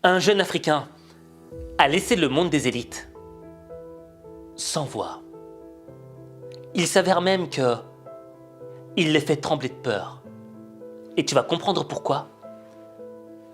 Un jeune Africain a laissé le monde des élites sans voix. Il s'avère même que il les fait trembler de peur. Et tu vas comprendre pourquoi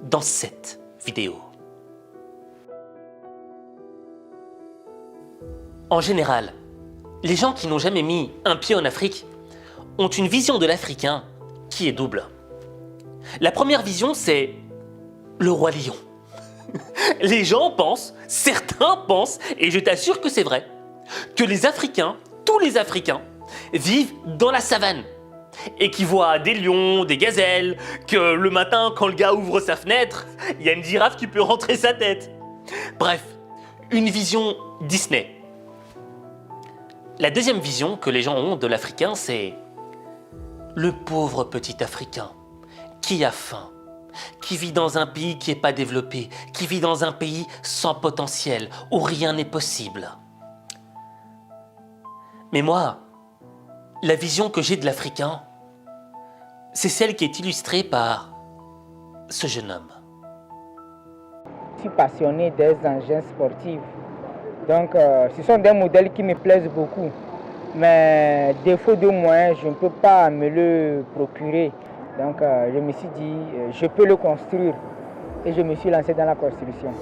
dans cette vidéo. En général, les gens qui n'ont jamais mis un pied en Afrique ont une vision de l'Africain qui est double. La première vision, c'est le roi lion. Les gens pensent, certains pensent, et je t'assure que c'est vrai, que les Africains, tous les Africains, vivent dans la savane et qui voient des lions, des gazelles, que le matin, quand le gars ouvre sa fenêtre, il y a une girafe qui peut rentrer sa tête. Bref, une vision Disney. La deuxième vision que les gens ont de l'Africain, c'est le pauvre petit Africain qui a faim, qui vit dans un pays qui n'est pas développé, qui vit dans un pays sans potentiel, où rien n'est possible. Mais moi, la vision que j'ai de l'Africain, c'est celle qui est illustrée par ce jeune homme. Je suis passionné des engins sportifs. Donc, ce sont des modèles qui me plaisent beaucoup. Mais défaut de moyens, je ne peux pas me le procurer. Donc, je me suis dit, je peux le construire. Et je me suis lancé dans la construction.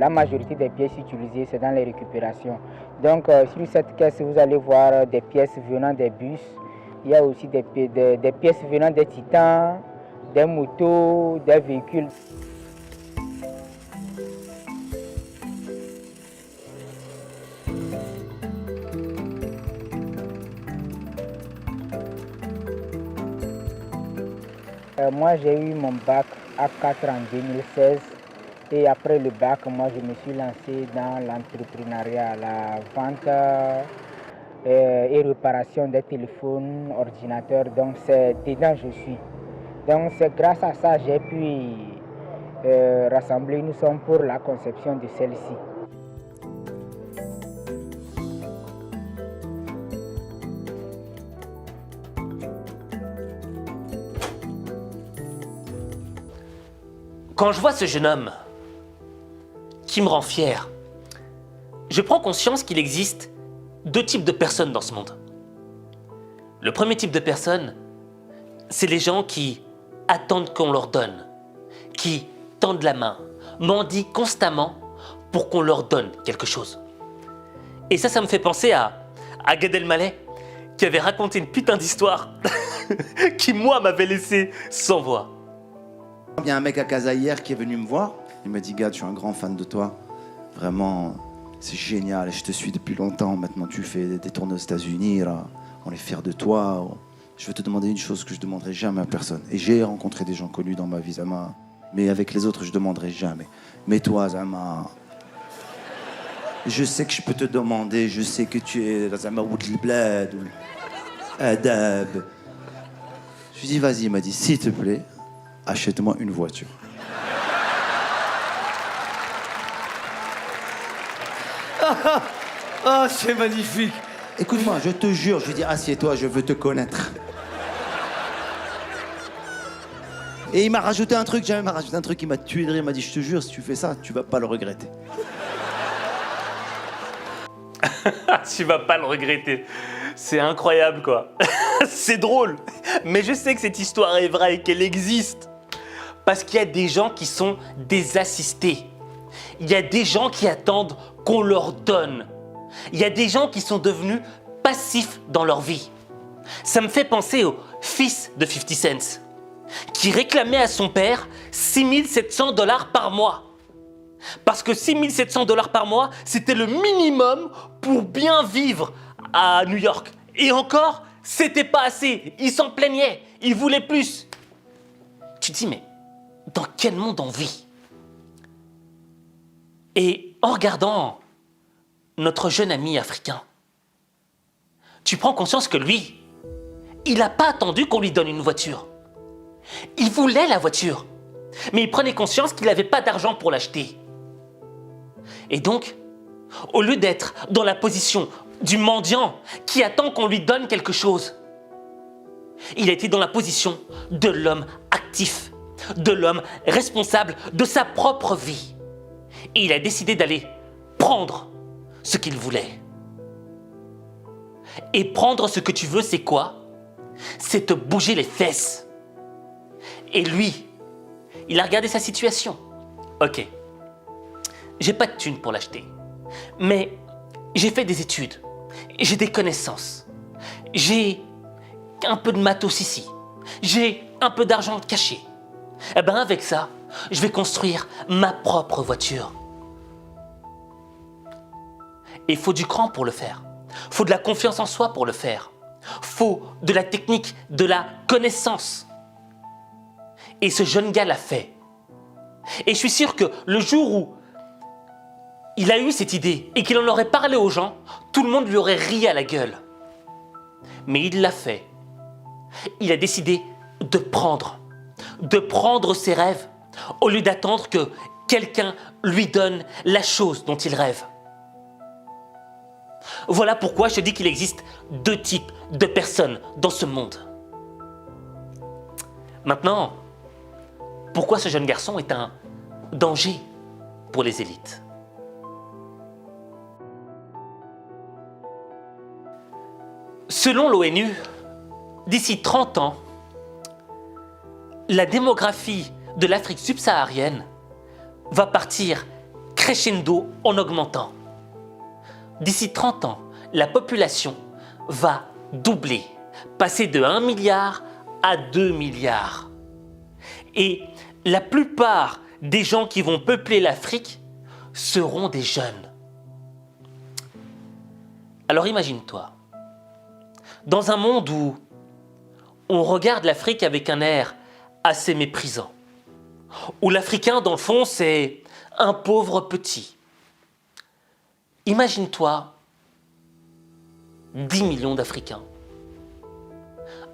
La majorité des pièces utilisées, c'est dans les récupérations. Donc, sur cette caisse, vous allez voir des pièces venant des bus. Il y a aussi des pièces venant des titans, des motos, des véhicules. Moi, j'ai eu mon bac A4 en 2016. Et après le bac, moi, je me suis lancé dans l'entrepreneuriat, la vente et réparation des téléphones, ordinateurs. Donc, c'est dedans que je suis. Donc, c'est grâce à ça que j'ai pu rassembler une somme pour la conception de celle-ci. Quand je vois ce jeune homme qui me rend fier, je prends conscience qu'il existe deux types de personnes dans ce monde. Le premier type de personnes, c'est les gens qui attendent qu'on leur donne, qui tendent la main, mendient constamment pour qu'on leur donne quelque chose. Et ça me fait penser à Gad Elmaleh, qui avait raconté une putain d'histoire qui, moi, m'avait laissé sans voix. Il y a un mec à Casa hier qui est venu me voir. Il m'a dit, Gad, je suis un grand fan de toi. Vraiment, c'est génial. Je te suis depuis longtemps. Maintenant, tu fais des tournées aux États-Unis. Là. On est fiers de toi. Je veux te demander une chose que je ne demanderai jamais à personne. Et j'ai rencontré des gens connus dans ma vie, Zama. Mais avec les autres, je ne demanderai jamais. Mais toi, Zama, je sais que je peux te demander. Je sais que tu es Zama Woudlblad ou Adab. Je lui ai dit, vas-y. Il m'a dit, s'il te plaît, achète-moi une voiture. Ah, c'est magnifique. Écoute-moi, je te jure, je lui dis, assieds-toi, je veux te connaître. Et il m'a rajouté un truc, jamais m'a rajouté un truc, il m'a tué de rire, il m'a dit, je te jure, si tu fais ça, tu vas pas le regretter. Tu vas pas le regretter. C'est incroyable, quoi. C'est drôle. Mais je sais que cette histoire est vraie et qu'elle existe. Parce qu'il y a des gens qui sont des assistés. Il y a des gens qui attendent qu'on leur donne. Il y a des gens qui sont devenus passifs dans leur vie. Ça me fait penser au fils de 50 Cent, qui réclamait à son père 6 700 $ par mois. Parce que 6 700 $ par mois, c'était le minimum pour bien vivre à New York. Et encore, c'était pas assez. Il s'en plaignait. Il voulait plus. Tu te dis, mais dans quel monde on vit? Et en regardant notre jeune ami africain, tu prends conscience que lui, il n'a pas attendu qu'on lui donne une voiture. Il voulait la voiture, mais il prenait conscience qu'il n'avait pas d'argent pour l'acheter. Et donc, au lieu d'être dans la position du mendiant qui attend qu'on lui donne quelque chose, il a été dans la position de l'homme actif, de l'homme responsable de sa propre vie. Et il a décidé d'aller prendre ce qu'il voulait. Et prendre ce que tu veux, c'est quoi? C'est te bouger les fesses. Et lui, il a regardé sa situation. Ok, j'ai pas de thune pour l'acheter, mais j'ai fait des études, j'ai des connaissances, j'ai un peu de matos ici, j'ai un peu d'argent caché. Eh ben avec ça, je vais construire ma propre voiture. Et il faut du cran pour le faire. Il faut de la confiance en soi pour le faire. Il faut de la technique, de la connaissance. Et ce jeune gars l'a fait. Et je suis sûr que le jour où il a eu cette idée et qu'il en aurait parlé aux gens, tout le monde lui aurait ri à la gueule. Mais il l'a fait. Il a décidé de prendre ses rêves au lieu d'attendre que quelqu'un lui donne la chose dont il rêve. Voilà pourquoi je te dis qu'il existe deux types de personnes dans ce monde. Maintenant, pourquoi ce jeune garçon est un danger pour les élites? Selon l'ONU, d'ici 30 ans, la démographie de l'Afrique subsaharienne va partir crescendo en augmentant. D'ici 30 ans, la population va doubler, passer de 1 milliard à 2 milliards. Et la plupart des gens qui vont peupler l'Afrique seront des jeunes. Alors imagine-toi, dans un monde où on regarde l'Afrique avec un air assez méprisant, où l'Africain, dans le fond, c'est un pauvre petit. Imagine-toi 10 millions d'Africains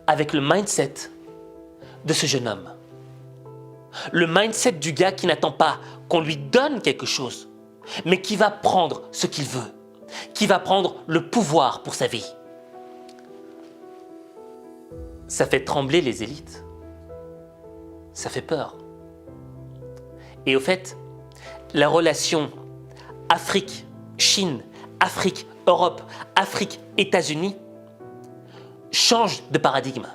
avec le mindset de ce jeune homme. Le mindset du gars qui n'attend pas qu'on lui donne quelque chose, mais qui va prendre ce qu'il veut, qui va prendre le pouvoir pour sa vie. Ça fait trembler les élites. Ça fait peur. Et au fait, la relation Afrique-Chine, Afrique-Europe, Afrique-États-Unis change de paradigme.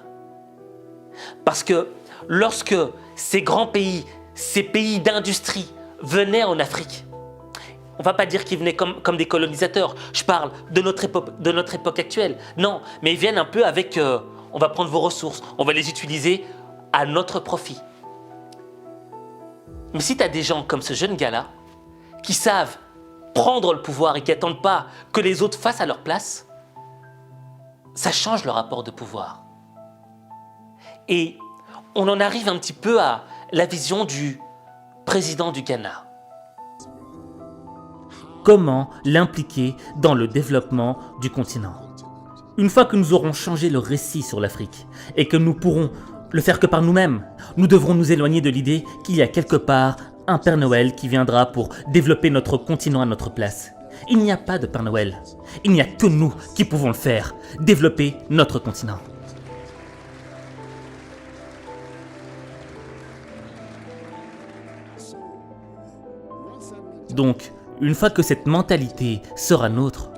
Parce que lorsque ces grands pays, ces pays d'industrie venaient en Afrique, on ne va pas dire qu'ils venaient comme des colonisateurs. Je parle de notre époque actuelle. Non, mais ils viennent un peu avec... on va prendre vos ressources, on va les utiliser à notre profit. Mais si tu as des gens comme ce jeune gars-là, qui savent prendre le pouvoir et qui n'attendent pas que les autres fassent à leur place, ça change le rapport de pouvoir. Et on en arrive un petit peu à la vision du président du Ghana. Comment l'impliquer dans le développement du continent? Une fois que nous aurons changé le récit sur l'Afrique et que nous pourrons le faire que par nous-mêmes, nous devrons nous éloigner de l'idée qu'il y a quelque part un Père Noël qui viendra pour développer notre continent à notre place. Il n'y a pas de Père Noël. Il n'y a que nous qui pouvons le faire, développer notre continent. Donc, une fois que cette mentalité sera nôtre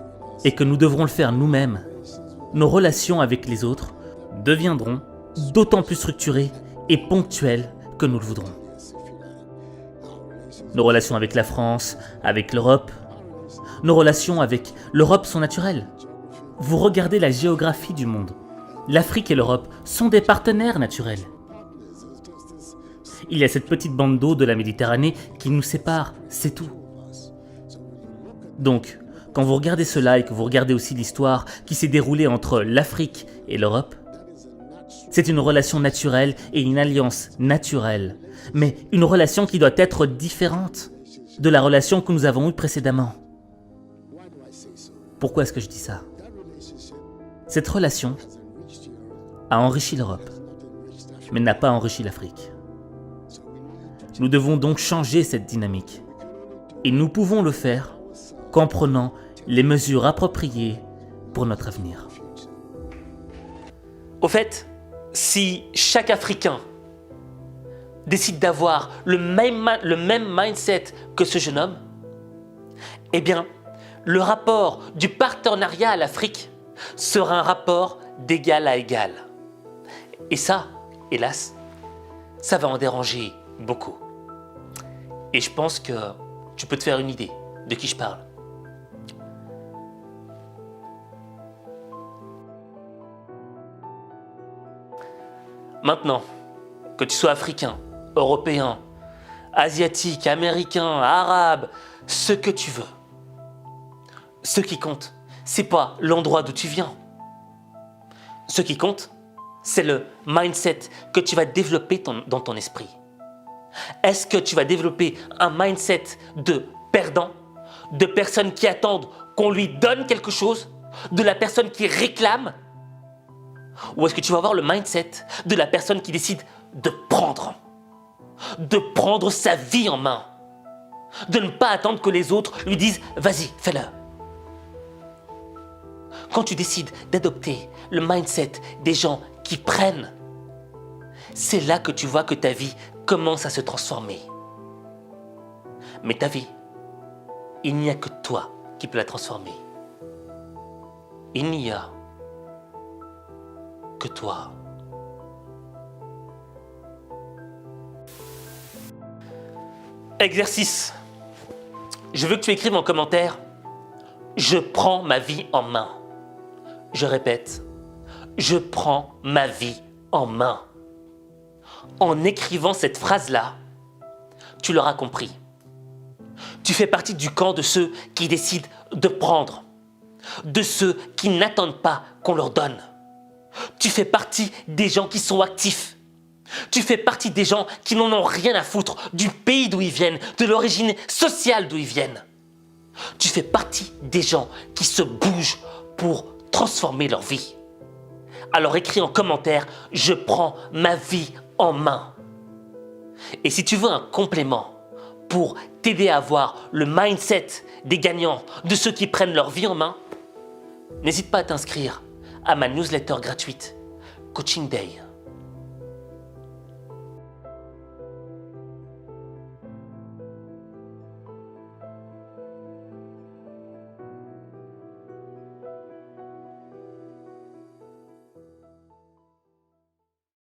et que nous devrons le faire nous-mêmes, nos relations avec les autres deviendront d'autant plus structurées et ponctuelles que nous le voudrons. Nos relations avec la France, avec l'Europe, nos relations avec l'Europe sont naturelles. Vous regardez la géographie du monde. L'Afrique et l'Europe sont des partenaires naturels. Il y a cette petite bande d'eau de la Méditerranée qui nous sépare, c'est tout. Donc, quand vous regardez cela et que vous regardez aussi l'histoire qui s'est déroulée entre l'Afrique et l'Europe, c'est une relation naturelle et une alliance naturelle, mais une relation qui doit être différente de la relation que nous avons eue précédemment. Pourquoi est-ce que je dis ça? Cette relation a enrichi l'Europe, mais n'a pas enrichi l'Afrique. Nous devons donc changer cette dynamique. Et nous pouvons le faire qu'en prenant les mesures appropriées pour notre avenir. Au fait, si chaque Africain décide d'avoir le même mindset que ce jeune homme, eh bien, le rapport du partenariat à l'Afrique sera un rapport d'égal à égal. Et ça, hélas, ça va en déranger beaucoup. Et je pense que tu peux te faire une idée de qui je parle. Maintenant, que tu sois africain, européen, asiatique, américain, arabe, ce que tu veux. Ce qui compte, c'est pas l'endroit d'où tu viens. Ce qui compte, c'est le mindset que tu vas développer dans ton esprit. Est-ce que tu vas développer un mindset de perdant, de personne qui attendent qu'on lui donne quelque chose, de la personne qui réclame? Ou est-ce que tu vas avoir le mindset de la personne qui décide de prendre sa vie en main, de ne pas attendre que les autres lui disent « vas-y, fais-le ». Quand tu décides d'adopter le mindset des gens qui prennent, c'est là que tu vois que ta vie commence à se transformer. Mais ta vie, il n'y a que toi qui peux la transformer. Il n'y a que toi. Exercice. Je veux que tu écrives en commentaire « Je prends ma vie en main ». Je répète, je prends ma vie en main. En écrivant cette phrase-là, tu l'auras compris. Tu fais partie du camp de ceux qui décident de prendre, de ceux qui n'attendent pas qu'on leur donne. Tu fais partie des gens qui sont actifs. Tu fais partie des gens qui n'en ont rien à foutre du pays d'où ils viennent, de l'origine sociale d'où ils viennent. Tu fais partie des gens qui se bougent pour transformer leur vie. Alors écris en commentaire « Je prends ma vie en main ». Et si tu veux un complément pour t'aider à avoir le mindset des gagnants, de ceux qui prennent leur vie en main, n'hésite pas à t'inscrire à ma newsletter gratuite Coaching Day.